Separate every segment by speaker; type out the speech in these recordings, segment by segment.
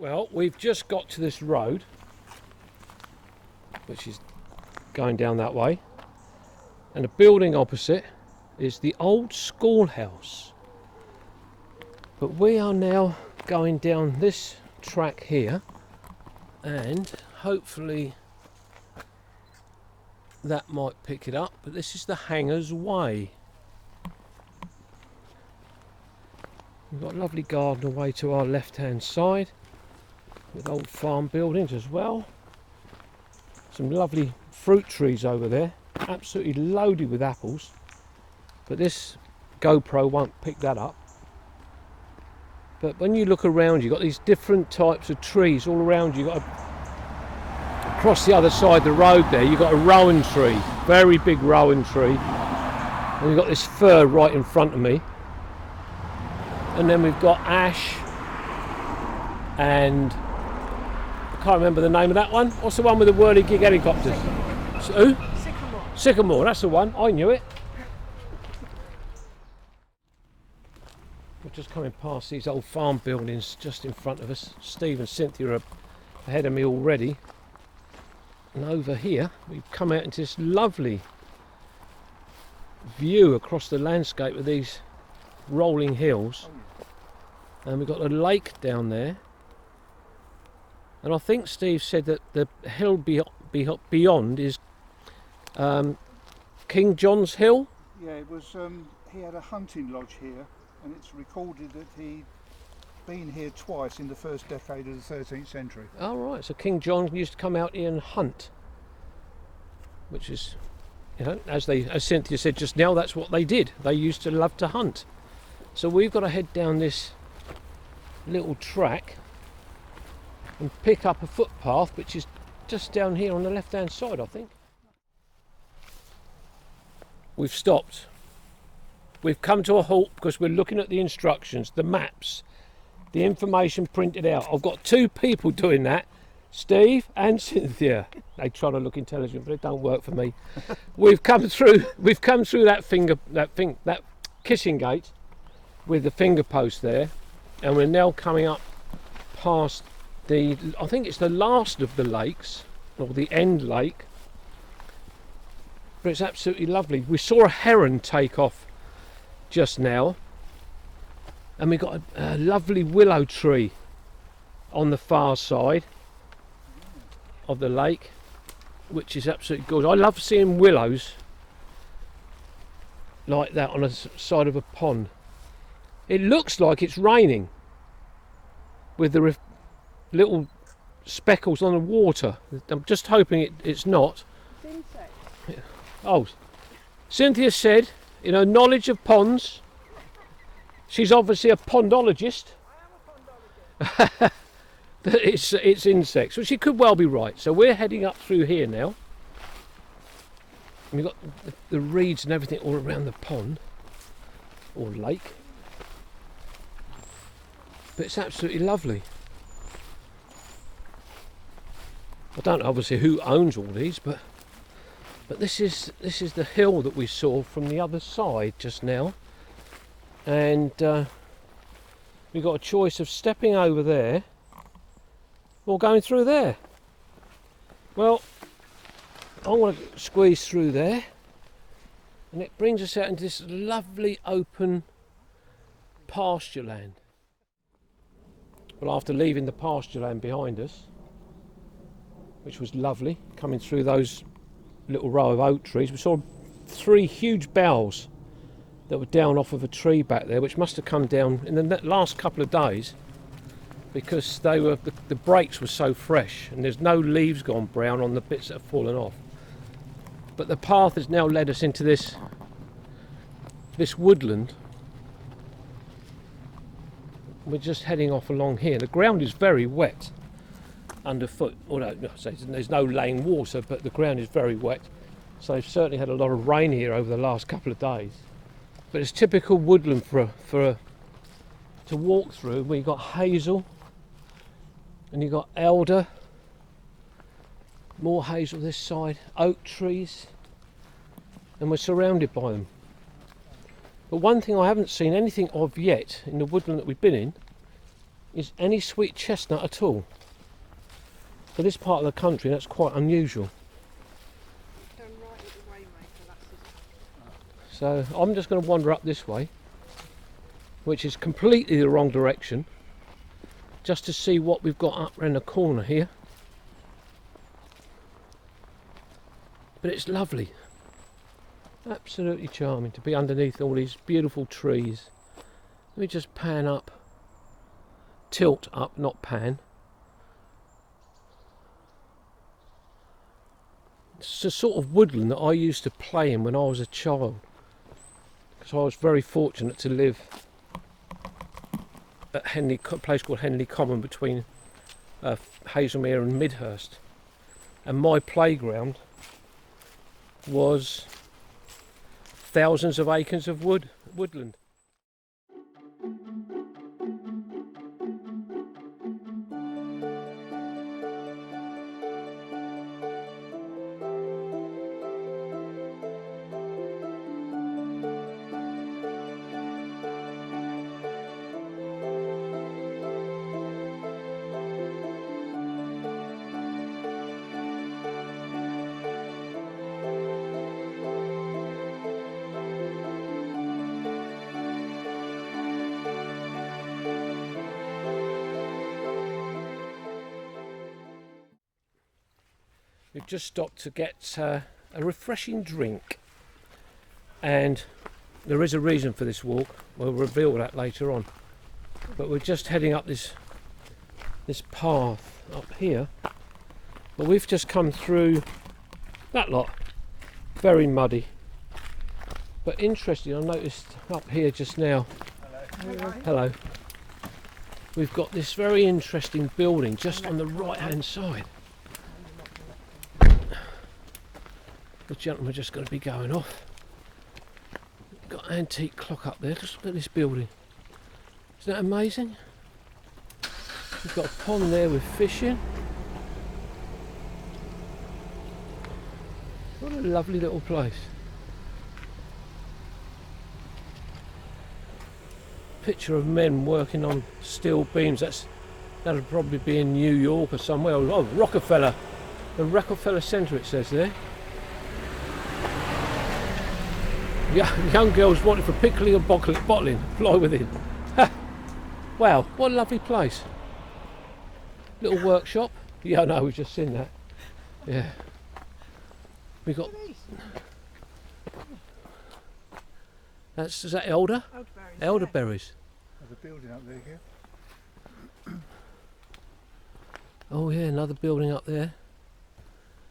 Speaker 1: Well, we've just got to this road, which is going down that way, and the building opposite is the old schoolhouse. But we are now going down this track here, and hopefully that might pick it up. But this is the Hangers Way. We've got a lovely garden away to our left hand side with old farm buildings as well. Some lovely fruit trees over there, absolutely loaded with apples, but this GoPro won't pick that up. But when you look around, you've got these different types of trees all around you. Across the other side of the road there, you've got a rowan tree, very big rowan tree, and you've got this fir right in front of me. And then we've got ash, and I can't remember the name of that one. What's the one with the whirly-gig helicopters? Who?
Speaker 2: Sycamore.
Speaker 1: Sycamore, that's the one. I knew it. We're just coming past these old farm buildings just in front of us. Steve and Cynthia are ahead of me already. And over here, we've come out into this lovely view across the landscape of these rolling hills. And we've got a lake down there. And I think Steve said that the hill beyond is King John's Hill.
Speaker 3: Yeah, it was. He had a hunting lodge here, and it's recorded that he'd been here twice in the first decade of the 13th century.
Speaker 1: Oh right, so King John used to come out here and hunt, which is, you know, as Cynthia said just now, that's what they did. They used to love to hunt. So we've got to head down this little track and pick up a footpath which is just down here on the left hand side, I think. We've stopped. We've come to a halt because we're looking at the instructions, the maps, the information printed out. I've got two people doing that, Steve and Cynthia. They try to look intelligent, but it don't work for me. We've come through that kissing gate with the finger post there, and we're now coming up past I think it's the last of the lakes, or the end lake, but it's absolutely lovely. We saw a heron take off just now, and we got a lovely willow tree on the far side of the lake, which is absolutely gorgeous. I love seeing willows like that on the side of a pond. It looks like it's raining with the little speckles on the water. I'm just hoping it's not.
Speaker 2: Insects.
Speaker 1: Oh, Cynthia said, in her knowledge of ponds, she's obviously a pondologist,
Speaker 2: I am a pondologist.
Speaker 1: that it's insects, which she could well be right. So we're heading up through here now. And we've got the reeds and everything all around the pond, or lake. But it's absolutely lovely. I don't know obviously who owns all these, but this is the hill that we saw from the other side just now, and we got a choice of stepping over there or going through there. Well, I want to squeeze through there, and it brings us out into this lovely open pasture land. Well, after leaving the pasture land behind us, which was lovely, coming through those little row of oak trees, we saw 3 huge boughs that were down off of a tree back there, which must have come down in the last couple of days, because they were the breaks were so fresh, and there's no leaves gone brown on the bits that have fallen off. But the path has now led us into this woodland. We're just heading off along here. The ground is very wet underfoot, although there's no laying water, but the ground is very wet, so they've certainly had a lot of rain here over the last couple of days. But it's typical woodland to walk through. We've got hazel, and you've got elder, more hazel this side, oak trees, and we're surrounded by them. But one thing I haven't seen anything of yet in the woodland that we've been in is any sweet chestnut at all. For this part of the country, that's quite unusual.
Speaker 2: Turn right at the Waymaker, that's
Speaker 1: So I'm just going to wander up this way, which is completely the wrong direction, just to see what we've got up around the corner here. But it's lovely. Absolutely charming to be underneath all these beautiful trees. Let me just pan up. Tilt up, not pan. It's a sort of woodland that I used to play in when I was a child. Because I was very fortunate to live at a place called Henley Common between Hazelmere and Midhurst. And my playground was thousands of acres of woodland. We've just stopped to get a refreshing drink, and there is a reason for this walk. We'll reveal that later on, but we're just heading up this path up here, but we've just come through that lot, very muddy, but interesting. I noticed up here just now, hello, we've got this very interesting building just on the right hand side. The gentleman just going to be going off. Got an antique clock up there. Just look at this building. Isn't that amazing? We've got a pond there with fishing. What a lovely little place. Picture of men working on steel beams. That'll probably be in New York or somewhere. Oh, Rockefeller. The Rockefeller Centre, it says there. Young girls wanted for pickling and bottling, fly within. Wow, what a lovely place. Little workshop. Yeah, no, we've just seen that. Yeah. We got. Is that elder?
Speaker 2: elderberries.
Speaker 1: Elderberries.
Speaker 3: There's a building up there here.
Speaker 1: Oh yeah, another building up there.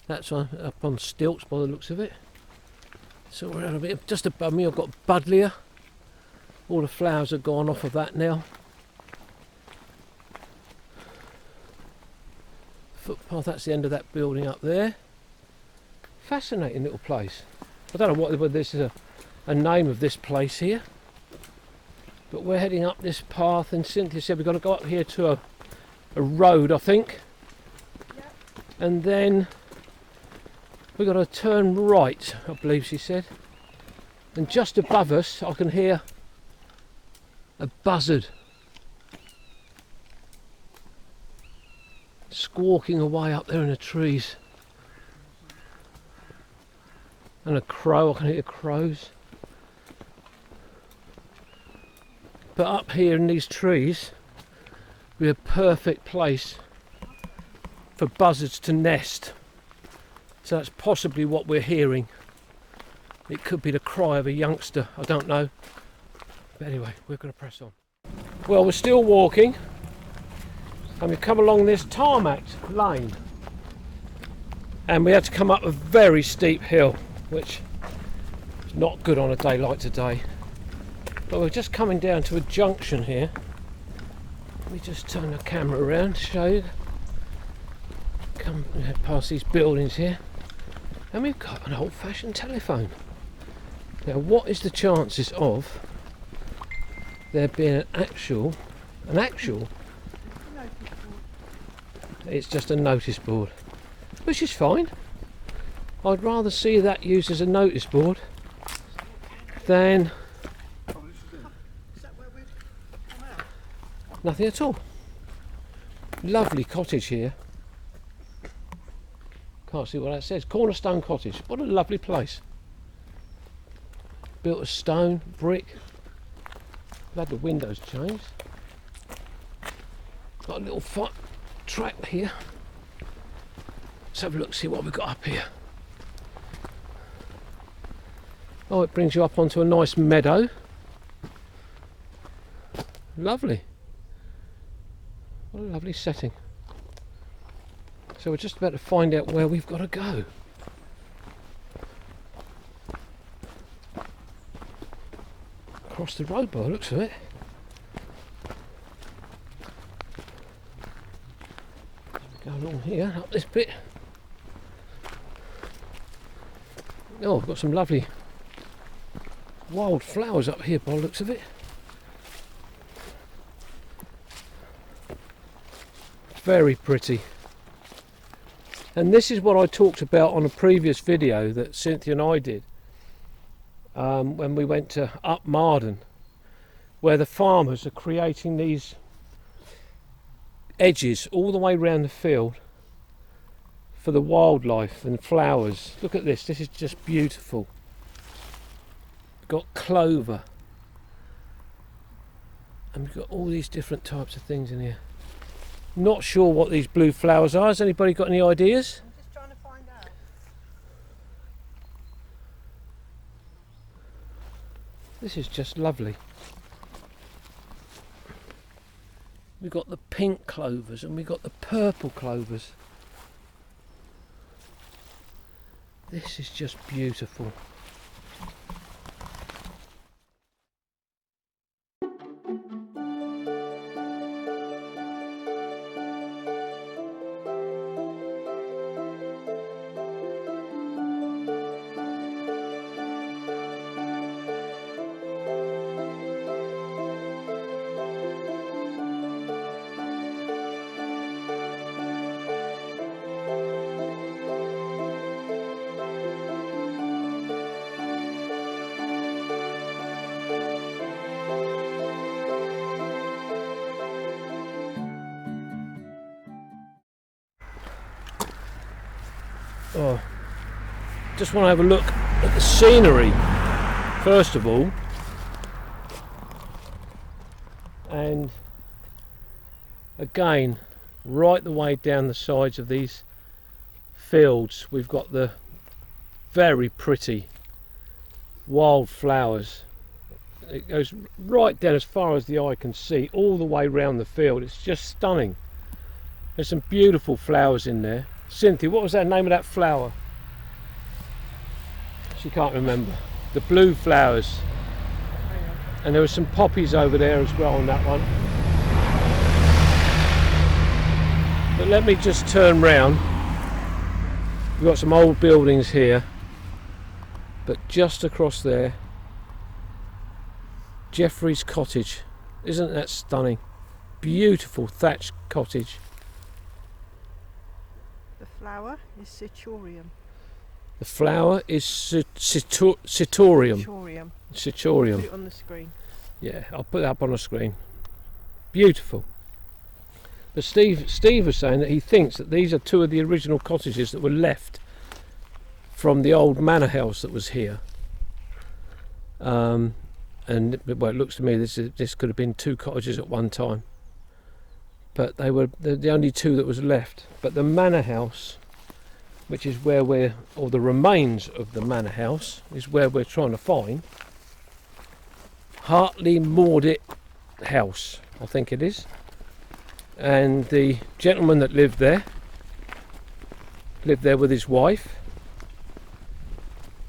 Speaker 1: That's up on stilts by the looks of it. So we're a bit just above me. I've got buddleia. All the flowers have gone off of that now. Footpath. That's the end of that building up there. Fascinating little place. I don't know whether this is a name of this place here, but we're heading up this path, and Cynthia said we've got to go up here to a road, I think.
Speaker 2: Yep.
Speaker 1: And then we've got to turn right, I believe she said. And just above us I can hear a buzzard squawking away up there in the trees. And a crow, I can hear crows. But up here in these trees would be a perfect place for buzzards to nest. So that's possibly what we're hearing. It could be the cry of a youngster, I don't know. But anyway, we're going to press on. Well, we're still walking, and we've come along this tarmac lane. And we had to come up a very steep hill, which is not good on a day like today. But we're just coming down to a junction here. Let me just turn the camera around to show you. Come past these buildings here. And we've got an old-fashioned telephone. Now, what is the chances of there being an actual, it's just a notice board, which is fine. I'd rather see that used as a notice board than
Speaker 2: Is that where we'd come out?
Speaker 1: nothing at all. Lovely cottage here. Can't see what that says. Cornerstone Cottage. What a lovely place. Built of stone, brick. I've had the windows changed. Got a little track here. Let's have a look, see what we've got up here. Oh, it brings you up onto a nice meadow. Lovely. What a lovely setting. So we're just about to find out where we've got to go. Across the road by the looks of it. Go along here, up this bit. Oh, I've got some lovely wild flowers up here by the looks of it. Very pretty. And this is what I talked about on a previous video that Cynthia and I did when we went to up Marden, where the farmers are creating these edges all the way around the field for the wildlife and flowers. Look at this, this is just beautiful. We've got clover and we've got all these different types of things in here. Not sure what these blue flowers are. Has anybody got any ideas?
Speaker 2: I'm just trying to find out.
Speaker 1: This is just lovely. We've got the pink clovers and we've got the purple clovers. This is just beautiful. Oh, just want to have a look at the scenery first of all, and again right the way down the sides of these fields we've got the very pretty wild flowers. It goes right down as far as the eye can see, all the way round the field. It's just stunning. There's some beautiful flowers in there. Cynthia, what was that name of that flower? She can't remember. The blue flowers. And there were some poppies over there as well on that one. But let me just turn round. We've got some old buildings here, but just across there, Jeffrey's cottage. Isn't that stunning? Beautiful thatched cottage.
Speaker 2: The flower is cichorium.
Speaker 1: The flower is citorium.
Speaker 2: Cichorium.
Speaker 1: Cichorium.
Speaker 2: Put it on the screen.
Speaker 1: Yeah, I'll put that up on a screen. Beautiful. But Steve was saying that he thinks that these are two of the original cottages that were left from the old manor house that was here. And well, it looks to me this could have been two cottages at one time. But they were the only two that was left. But the manor house, which is where or the remains of the manor house, is where we're trying to find. Hartley Mauditt house, I think it is. And the gentleman that lived there with his wife,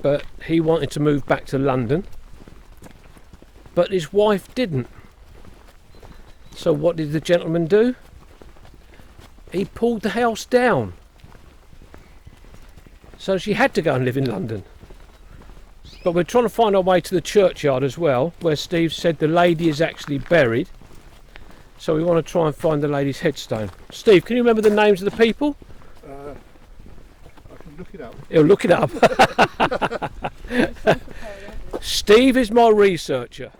Speaker 1: but he wanted to move back to London, but his wife didn't. So what did the gentleman do? He pulled the house down, so she had to go and live in London. But we're trying to find our way to the churchyard as well, where Steve said the lady is actually buried. So we want to try and find the lady's headstone. Steve, can you remember the names of the people?
Speaker 3: I can look it up.
Speaker 1: He'll look it up. Steve is my researcher.